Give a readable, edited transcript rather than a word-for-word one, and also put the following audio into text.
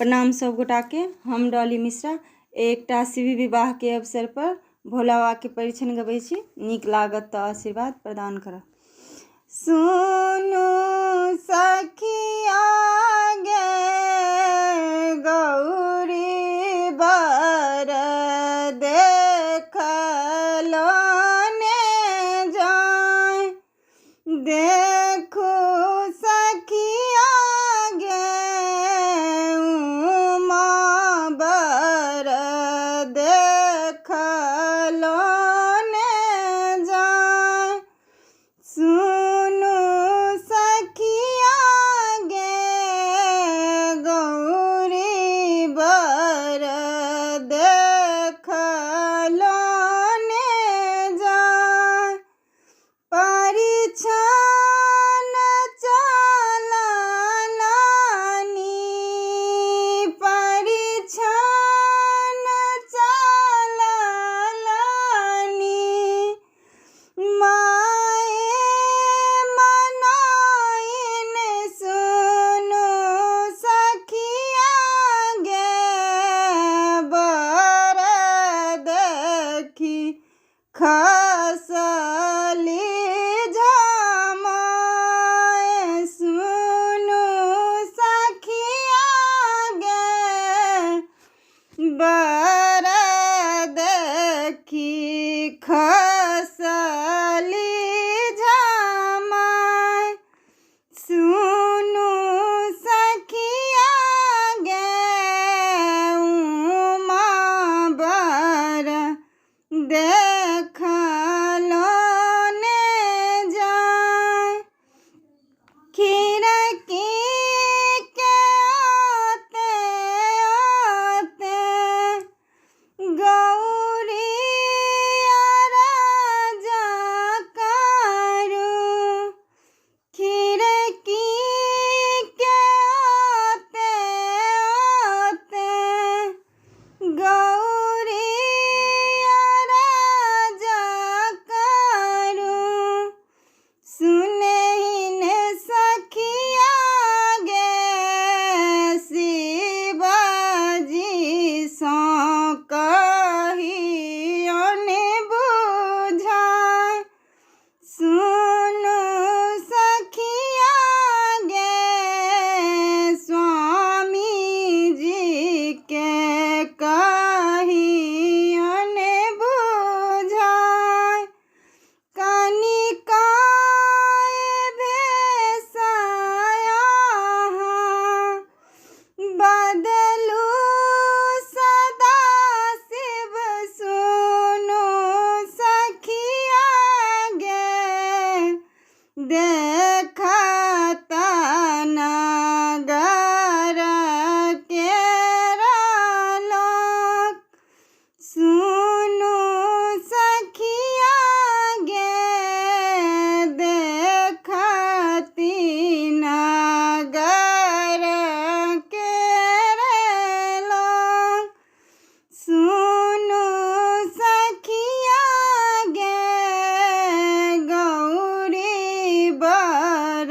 प्रणाम सब गोटा के। हम डॉली मिश्रा एकटा शिवी विवाह के अवसर पर भोला बाबा के परिछन गबै छी। नीक लागत तऽ आशीर्वाद प्रदान करब। सुनु सखिया गे गौरी बर देखलो ने जाय, देखू सखिया गे उमा बर देखलो ने जाय। सुनु सखिया गे गौरी बर देखलो ने जाय। परिछन चललानी, परिछन चललानी, माए मनाइन सुनु सखिया गे बर देखी खसली झमाए। सुनु सखिया गे बर देखी खसली झमाए। सुनु सखिया गे उमा बर देखलो ने जाय। खिड़की के आते आते गौरी राजा करू, खिड़की के आते आते गौरी राजा करू। सुनहिन सखिया गे शिवजी सँ कहियौन बुझाय। सुनु सखिया गे स्वामी जी के कहियौन बुझाय। कनिकाय भेषाया बदलू सदा शिव। सुनु सखिया गे देखत नगर केरा लोक। सुनु सखिया गे देखती नगर केरा लोक। सुनु सखिया गे गौरी बर